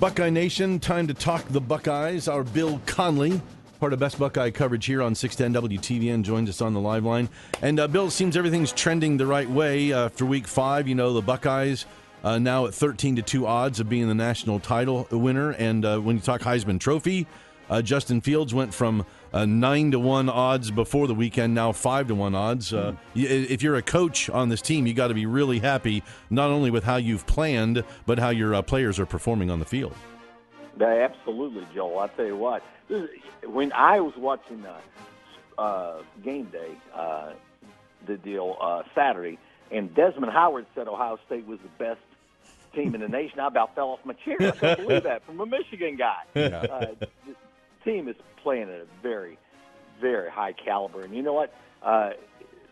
Buckeye Nation, time to talk the Buckeyes. Our Bill Conley, part of Best Buckeye coverage here on 610 WTVN, joins us on the live line. And Bill, it seems everything's trending the right way after Week 5. You know, the Buckeyes now at 13-2 odds of being the national title winner. And when you talk Heisman Trophy, Justin Fields went from 9-1 odds before the weekend, now 5-1 odds. If you're a coach on this team, you got to be really happy, not only with how you've planned, but how your players are performing on the field. Absolutely, Joel. I'll tell you what. When I was watching game day, the deal Saturday, and Desmond Howard said Ohio State was the best team in the nation, I about fell off my chair. I couldn't believe that from a Michigan guy. Yeah. Team is playing at a very, very high caliber. And you know what?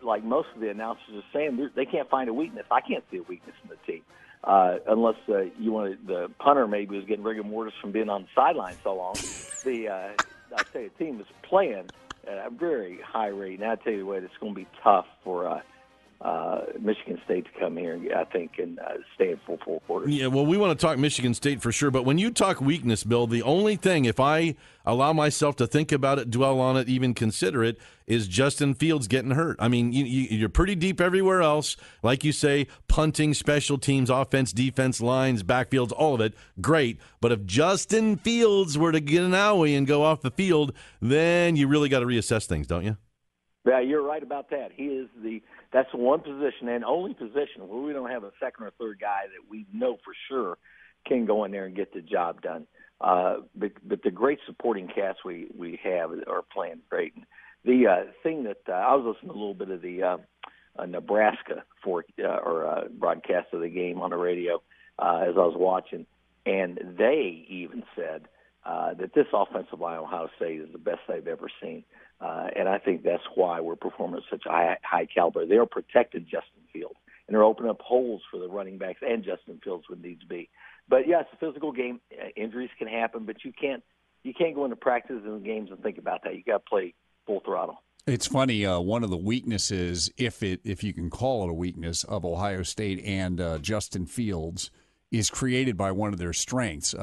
Like most of the announcers are saying, they can't find a weakness. I can't see a weakness in the team. Unless the punter maybe was getting rigor mortis from being on the sideline so long. I tell you, the team is playing at a very high rate. And I tell you what, it's going to be tough for Michigan State to come here, I think, and stay in full quarters. Yeah, well, we want to talk Michigan State for sure, but when you talk weakness, Bill, the only thing, if I allow myself to think about it, dwell on it, even consider it, is Justin Fields getting hurt. I mean, you're pretty deep everywhere else. Like you say, punting, special teams, offense, defense, lines, backfields, all of it, great. But if Justin Fields were to get an owie and go off the field, then you really got to reassess things, don't you? Yeah, you're right about that. That's one position and only position where we don't have a second or third guy that we know for sure can go in there and get the job done. But the great supporting cast we have are playing great. And the thing that I was listening to a little bit of the Nebraska broadcast of the game on the radio as I was watching, and they even said that this offensive line of Ohio State is the best they've ever seen. And I think that's why we're performing at such a high caliber. They're protecting Justin Fields, and they're opening up holes for the running backs and Justin Fields when needs be. But, yeah, it's a physical game. Injuries can happen, but you can't go into practice and games and think about that. You got to play full throttle. It's funny. One of the weaknesses, if you can call it a weakness, of Ohio State and Justin Fields is created by one of their strengths.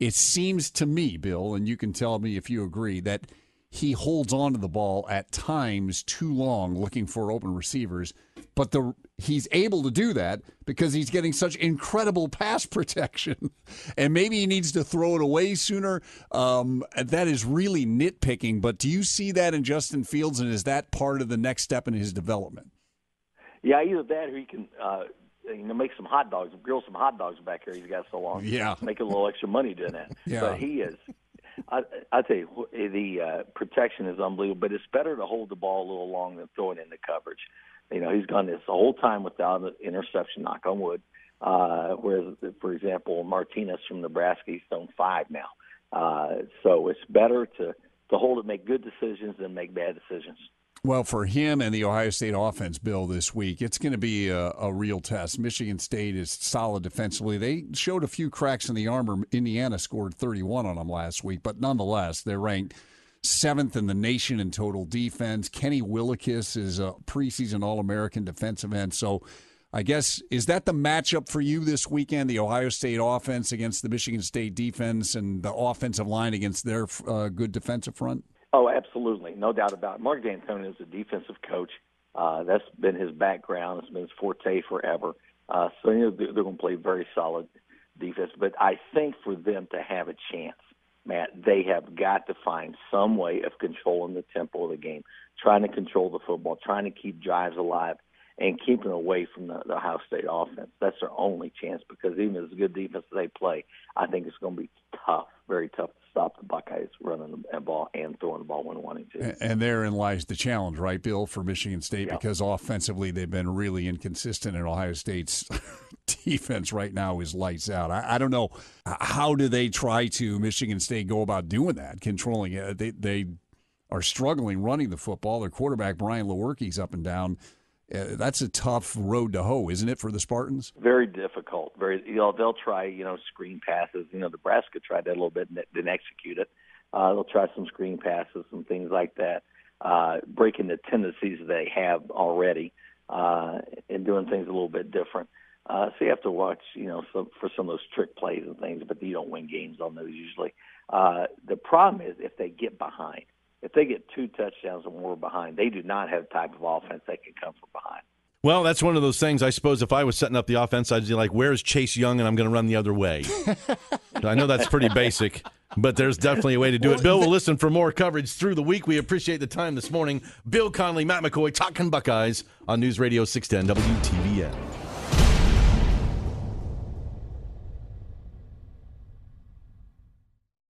It seems to me, Bill, and you can tell me if you agree, that he holds on to the ball at times too long looking for open receivers, but he's able to do that because he's getting such incredible pass protection, and maybe he needs to throw it away sooner. That is really nitpicking, but do you see that in Justin Fields, and is that part of the next step in his development? Yeah, either that or he can make some hot dogs, grill some hot dogs back here. He's got so long. Yeah. Make a little extra money doing that. Yeah. But he is. I tell you, the protection is unbelievable, but it's better to hold the ball a little long than throw it into coverage. You know, he's gone this the whole time without an interception, knock on wood, whereas, for example, Martinez from Nebraska, he's thrown 5 now. So it's better to hold it, make good decisions than make bad decisions. Well, for him and the Ohio State offense, Bill, this week, it's going to be a real test. Michigan State is solid defensively. They showed a few cracks in the armor. Indiana scored 31 on them last week, but nonetheless, they're ranked 7th in the nation in total defense. Kenny Willekes is a preseason All-American defensive end. So I guess, is that the matchup for you this weekend, the Ohio State offense against the Michigan State defense and the offensive line against their good defensive front? Oh, absolutely. No doubt about it. Mark D'Antonio is a defensive coach. That's been his background. It's been his forte forever. So they're going to play very solid defense. But I think for them to have a chance, Matt, they have got to find some way of controlling the tempo of the game, trying to control the football, trying to keep drives alive, and keeping away from the Ohio State offense. That's their only chance, because even as good defense as they play, I think it's going to be tough, very tough to stop the Buckeyes running the ball and throwing the ball when wanting to. And therein lies the challenge, right, Bill, for Michigan State, Yeah. because offensively they've been really inconsistent, and Ohio State's defense right now is lights out. I don't know, how do they try to, Michigan State, go about doing that, controlling it? They are struggling running the football. Their quarterback, Brian Lewerke's up and down. That's a tough road to hoe, isn't it, for the Spartans? Very difficult. They'll try, screen passes. Nebraska tried that a little bit and didn't execute it. They'll try some screen passes and things like that, breaking the tendencies they have already and doing things a little bit different. So you have to watch, for some of those trick plays and things, but you don't win games on those usually. The problem is if they get behind. If they get 2 touchdowns or more behind, they do not have the type of offense that can come from behind. Well, that's one of those things, I suppose, if I was setting up the offense, I'd be like, where's Chase Young, and I'm going to run the other way. I know that's pretty basic, but there's definitely a way to do it. Bill, we'll listen for more coverage through the week. We appreciate the time this morning. Bill Conley, Matt McCoy, talking Buckeyes on News Radio 610 WTVN.